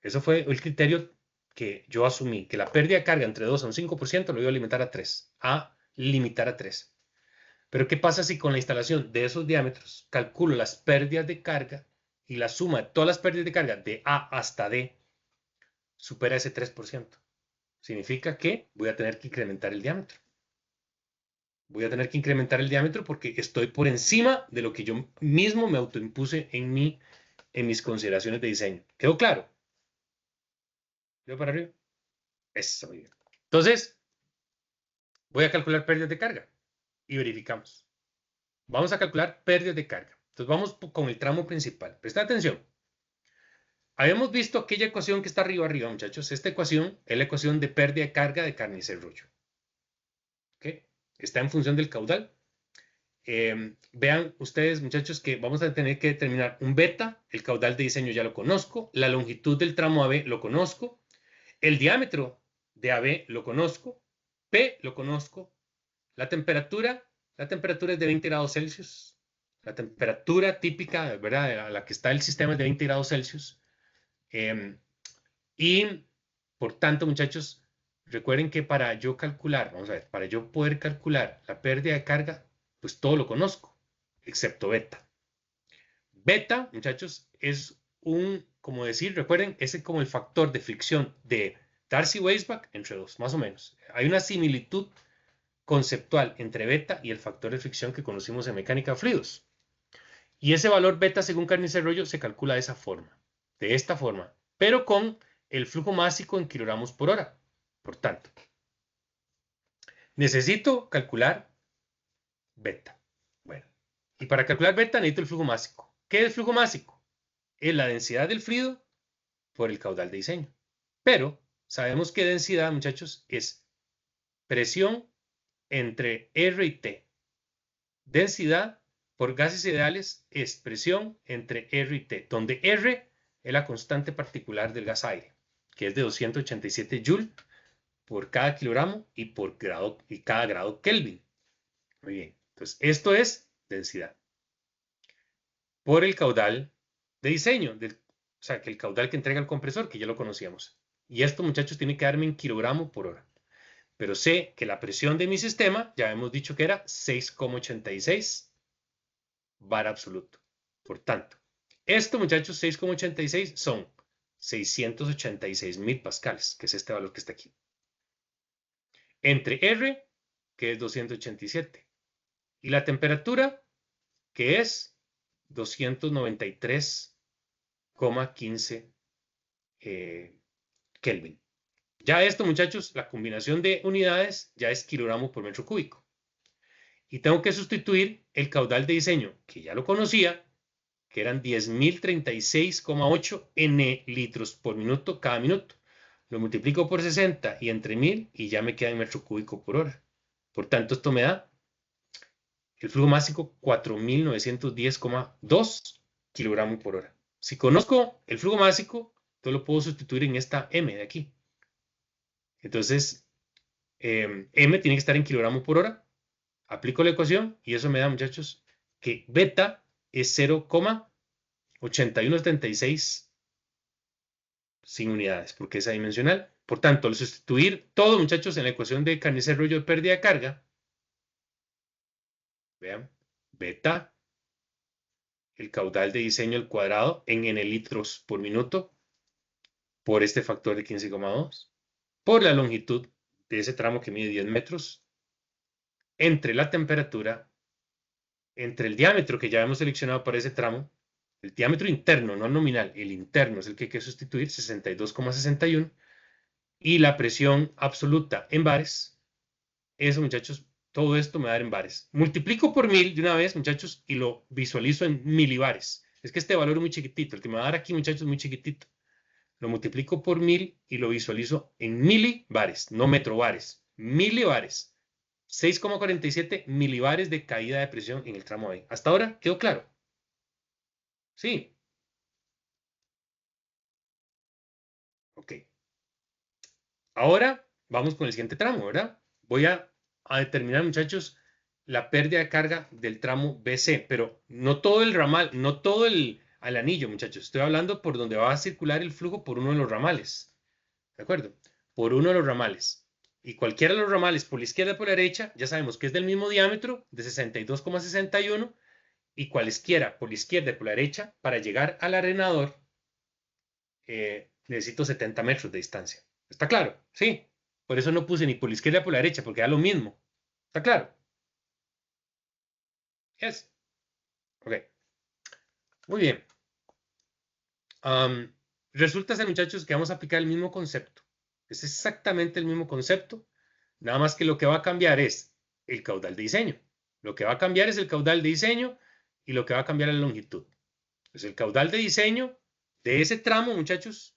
Eso fue el criterio que yo asumí, que la pérdida de carga entre 2 a un 5% lo iba a limitar a 3, a limitar a 3. Pero ¿qué pasa si con la instalación de esos diámetros calculo las pérdidas de carga y la suma de todas las pérdidas de carga de A hasta D supera ese 3%. Significa que voy a tener que incrementar el diámetro. Voy a tener que incrementar el diámetro porque estoy por encima de lo que yo mismo me autoimpuse en mis consideraciones de diseño. ¿Quedó claro? ¿Quedó para arriba? Eso, muy bien. Entonces, voy a calcular pérdidas de carga y verificamos. Vamos a calcular pérdidas de carga. Entonces, vamos con el tramo principal. Presta atención. Habíamos visto aquella ecuación que está arriba, muchachos. Esta ecuación es la ecuación de pérdida de carga de Carnicer-Rollo. ¿Ok? Está en función del caudal. Vean ustedes, muchachos, que vamos a tener que determinar un beta. El caudal de diseño ya lo conozco. La longitud del tramo AB lo conozco. El diámetro de AB lo conozco. P lo conozco. La temperatura es de 20 grados Celsius. La temperatura típica, ¿verdad?, a la que está el sistema es de 20 grados Celsius. Y, por tanto, muchachos, recuerden que para yo calcular, vamos a ver, para yo poder calcular la pérdida de carga, pues todo lo conozco, excepto beta. Beta, muchachos, es como decir, recuerden, es como el factor de fricción de Darcy-Weisbach entre dos, más o menos. Hay una similitud conceptual entre beta y el factor de fricción que conocimos en mecánica de fluidos. Y ese valor beta, según Carnicer-Rollo, se calcula de esa forma, de esta forma, pero con el flujo másico en kilogramos por hora. Por tanto, necesito calcular beta. Bueno, y para calcular beta necesito el flujo másico. ¿Qué es el flujo másico? Es la densidad del fluido por el caudal de diseño. Pero sabemos que densidad, muchachos, es presión entre R y T. Densidad por gases ideales es presión entre R y T, donde R es la constante particular del gas aire, que es de 287 Joule por cada kilogramo y por grado y cada grado Kelvin. Muy bien, entonces esto es densidad por el caudal de diseño, o sea, que el caudal que entrega el compresor, que ya lo conocíamos. Y esto, muchachos, tiene que darme en kilogramo por hora. Pero sé que la presión de mi sistema, ya hemos dicho que era 6,86 bar absoluto. Por tanto, esto, muchachos, 6,86 son 686.000 pascales, que es este valor que está aquí. Entre R, que es 287, y la temperatura, que es 293,15 Kelvin. Ya esto, muchachos, la combinación de unidades ya es kilogramo por metro cúbico. Y tengo que sustituir el caudal de diseño, que ya lo conocía, que eran 10.036,8 N litros por minuto cada minuto. Lo multiplico por 60 y entre 1000 y ya me queda en metro cúbico por hora. Por tanto, esto me da el flujo másico 4.910,2 kilogramos por hora. Si conozco el flujo másico, yo lo puedo sustituir en esta M de aquí. Entonces, M tiene que estar en kilogramos por hora. Aplico la ecuación y eso me da, muchachos, que beta es 0,8176 sin unidades, porque es adimensional. Por tanto, al sustituir todo, muchachos, en la ecuación de Carnicer-Rollo de pérdida de carga, vean, beta, el caudal de diseño al cuadrado en N litros por minuto, por este factor de 15,2, por la longitud de ese tramo que mide 10 metros, entre la temperatura, entre el diámetro que ya hemos seleccionado para ese tramo, el diámetro interno, no nominal, el interno es el que hay que sustituir, 62,61, y la presión absoluta en bares. Eso, muchachos, todo esto me va a dar en bares. Multiplico por 1000 de una vez, muchachos, y lo visualizo en milibares. Es que este valor es muy chiquitito. El que me va a dar aquí, muchachos, es muy chiquitito. Lo multiplico por 1000 y lo visualizo en milibares, no metrobares. Milibares. 6,47 milibares de caída de presión en el tramo B. ¿Hasta ahora quedó claro? Sí. Ok. Ahora vamos con el siguiente tramo, ¿verdad? Voy a determinar, muchachos, la pérdida de carga del tramo BC, pero no todo el ramal, no todo al anillo, muchachos. Estoy hablando por donde va a circular el flujo por uno de los ramales. ¿De acuerdo? Por uno de los ramales. Y cualquiera de los ramales, por la izquierda y por la derecha, ya sabemos que es del mismo diámetro, de 62,61, y cualesquiera por la izquierda y por la derecha, para llegar al arenador, necesito 70 metros de distancia. ¿Está claro? Sí. Por eso no puse ni por la izquierda ni por la derecha, porque da lo mismo. ¿Está claro? Yes. Ok. Muy bien. Resulta ser, muchachos, que vamos a aplicar el mismo concepto. Es exactamente el mismo concepto, nada más que lo que va a cambiar es el caudal de diseño. Lo que va a cambiar es el caudal de diseño y lo que va a cambiar es la longitud. Entonces, el caudal de diseño de ese tramo, muchachos,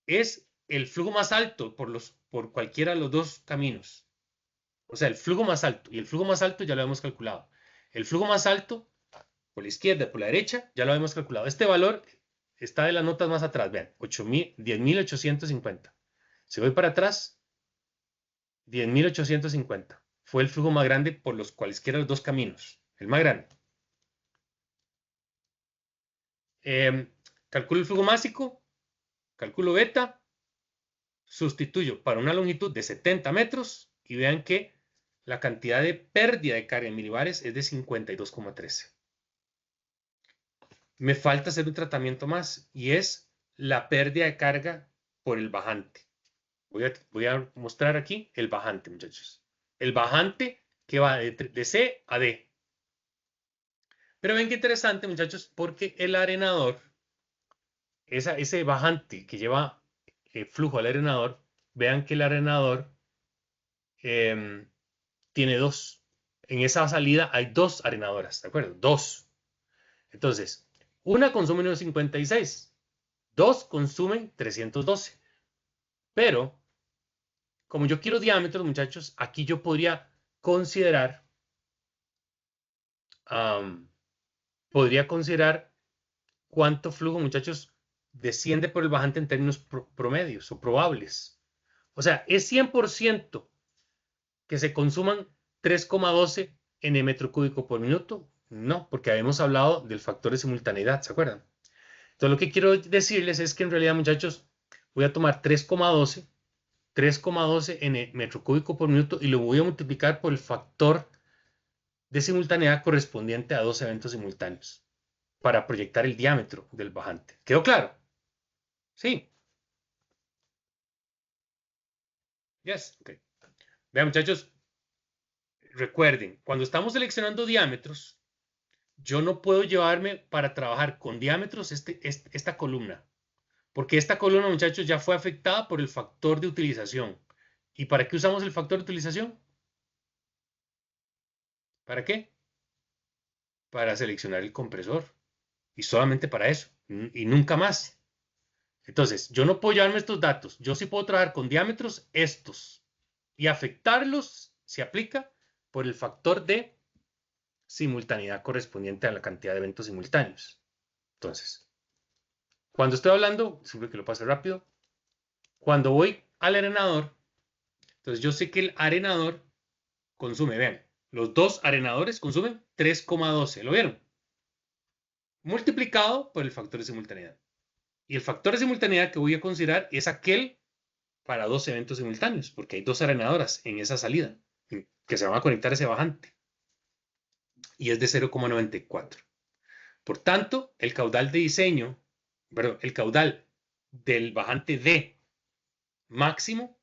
es el flujo más alto por cualquiera de los dos caminos. O sea, el flujo más alto. Y el flujo más alto ya lo hemos calculado. El flujo más alto por la izquierda y por la derecha ya lo hemos calculado. Este valor está de las notas más atrás. Vean, 10.850. Si voy para atrás, 10.850. Fue el flujo más grande por los cualesquiera los dos caminos. El más grande. Calculo el flujo másico. Calculo beta. Sustituyo para una longitud de 70 metros. Y vean que la cantidad de pérdida de carga en milibares es de 52,13. Me falta hacer un tratamiento más y es la pérdida de carga por el bajante. Voy a mostrar aquí el bajante, muchachos. El bajante que va de C a D. Pero ven qué interesante, muchachos, porque el arenador, ese bajante que lleva flujo al arenador, vean que el arenador tiene dos. En esa salida hay dos arenadoras, ¿de acuerdo? Dos. Entonces, una consume 956, dos consumen 312. Pero, como yo quiero diámetros, muchachos, aquí yo podría considerar, cuánto flujo, muchachos, desciende por el bajante en términos promedios o probables. O sea, es 100% que se consuman 3,12 n metro cúbico por minuto. No, porque habíamos hablado del factor de simultaneidad, ¿se acuerdan? Entonces, lo que quiero decirles es que en realidad, muchachos, voy a tomar 3,12 n metro cúbico por minuto y lo voy a multiplicar por el factor de simultaneidad correspondiente a dos eventos simultáneos para proyectar el diámetro del bajante. ¿Quedó claro? Sí. Yes. Okay. Vean, muchachos, recuerden, cuando estamos seleccionando diámetros, yo no puedo llevarme para trabajar con diámetros esta columna, porque esta columna, muchachos, ya fue afectada por el factor de utilización. ¿Y para qué usamos el factor de utilización? ¿Para qué? Para seleccionar el compresor. Y solamente para eso. Y nunca más. Entonces, yo no puedo llevarme estos datos. Yo sí puedo trabajar con diámetros estos. Y afectarlos, se aplica, por el factor de simultaneidad correspondiente a la cantidad de eventos simultáneos. Entonces, cuando estoy hablando, siempre que lo pase rápido, cuando voy al arenador, entonces yo sé que el arenador consume, vean, los dos arenadores consumen 3,12, ¿lo vieron? Multiplicado por el factor de simultaneidad. Y el factor de simultaneidad que voy a considerar es aquel para dos eventos simultáneos, porque hay dos arenadoras en esa salida que se van a conectar a ese bajante. Y es de 0,94. Por tanto, el caudal de diseño, perdón, el caudal del bajante D máximo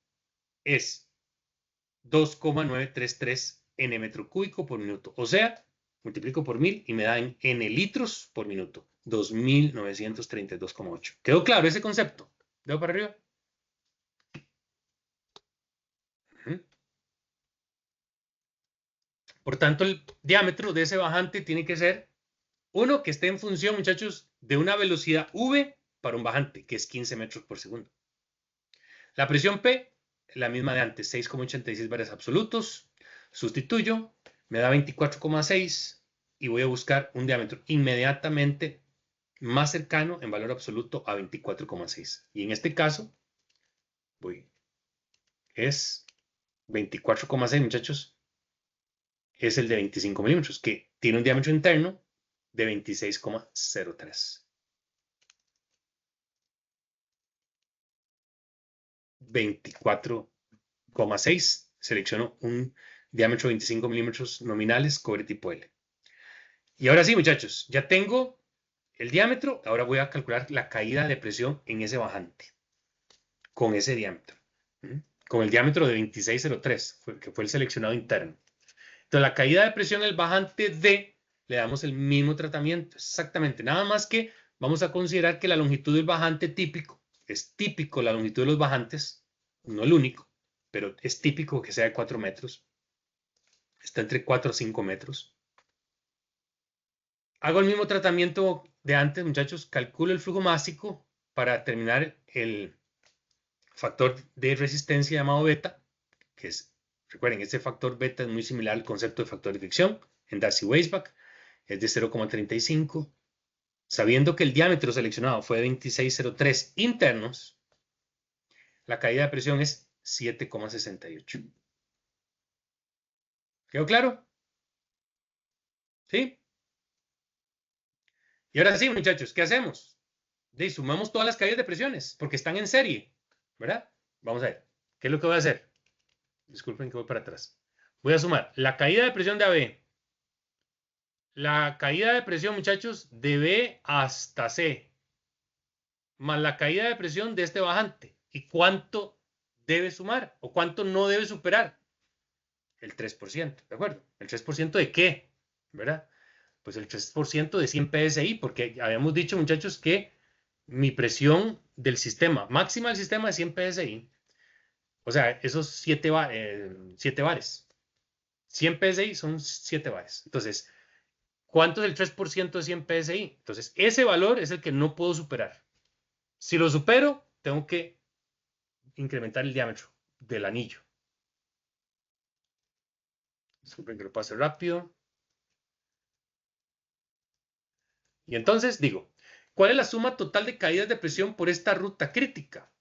es 2,933 n metro cúbico por minuto. O sea, multiplico por 1000 y me da en n litros por minuto. 2.932,8. ¿Quedó claro ese concepto? ¿Dedo para arriba? Por tanto, el diámetro de ese bajante tiene que ser uno que esté en función, muchachos, de una velocidad V para un bajante, que es 15 metros por segundo. La presión P, la misma de antes, 6,86 bares absolutos. Sustituyo, me da 24,6 y voy a buscar un diámetro inmediatamente más cercano en valor absoluto a 24,6. Y en este caso, es 24,6, muchachos. Es el de 25 milímetros, que tiene un diámetro interno de 26,03. 24,6. Selecciono un diámetro de 25 milímetros nominales, cobre tipo L. Y ahora sí, muchachos, ya tengo el diámetro. Ahora voy a calcular la caída de presión en ese bajante. con ese diámetro. Con el diámetro de 2603, que fue el seleccionado interno. Entonces, la caída de presión, el bajante D, le damos el mismo tratamiento, exactamente. Nada más que vamos a considerar que la longitud del bajante típico, es típico la longitud de los bajantes, no el único, pero es típico que sea de 4 metros. Está entre 4 a 5 metros. Hago el mismo tratamiento de antes, muchachos. Calculo el flujo másico para determinar el factor de resistencia llamado beta, que es, recuerden, este factor beta es muy similar al concepto de factor de fricción en Darcy-Weisbach, es de 0,35. Sabiendo que el diámetro seleccionado fue de 2603 internos, la caída de presión es 7,68. ¿Quedó claro? ¿Sí? Y ahora sí, muchachos, ¿qué hacemos? Sumamos todas las caídas de presiones, porque están en serie, ¿verdad? Vamos a ver. ¿Qué es lo que voy a hacer? Disculpen que voy para atrás. Voy a sumar la caída de presión de AB, la caída de presión, muchachos, de B hasta C, más la caída de presión de este bajante. ¿Y cuánto debe sumar? ¿O cuánto no debe superar? El 3%, ¿de acuerdo? ¿El 3% de qué? ¿Verdad? Pues el 3% de 100 PSI, porque habíamos dicho, muchachos, que mi presión del sistema, máxima del sistema es 100 PSI. O sea, esos 7 bares. 100 PSI son 7 bares. Entonces, ¿cuánto es el 3% de 100 PSI? Entonces, ese valor es el que no puedo superar. Si lo supero, tengo que incrementar el diámetro del anillo. Disculpen que lo pase rápido. Y entonces digo, ¿cuál es la suma total de caídas de presión por esta ruta crítica?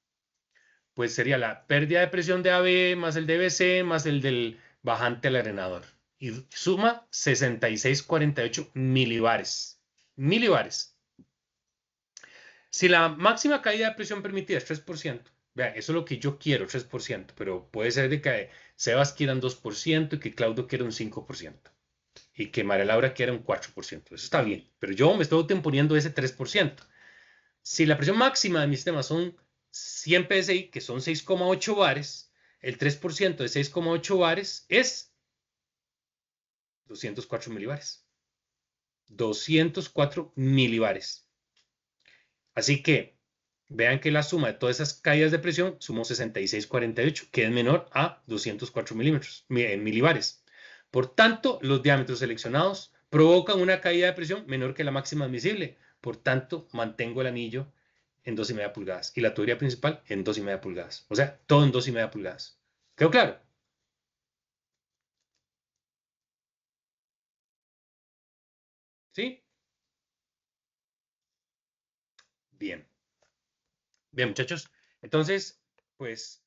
Pues sería la pérdida de presión de AB más el de BC más el del bajante al arenador. Y suma 6648 milibares. Milibares. Si la máxima caída de presión permitida es 3%, vean, eso es lo que yo quiero, 3%, pero puede ser de que Sebas quiera un 2% y que Claudio quiera un 5%. Y que María Laura quiera un 4%. Eso está bien, pero yo me estoy imponiendo ese 3%. Si la presión máxima de mi sistema son 100 PSI, que son 6,8 bares, el 3% de 6,8 bares es 204 milibares. 204 milibares. Así que vean que la suma de todas esas caídas de presión sumó 66,48, que es menor a 204 milibares. Por tanto, los diámetros seleccionados provocan una caída de presión menor que la máxima admisible. Por tanto, mantengo el anillo en 2,5 pulgadas y la tubería principal en 2,5 pulgadas. O sea, todo en 2,5 pulgadas. ¿Quedó claro? ¿Sí? Bien. Bien, muchachos. Entonces, pues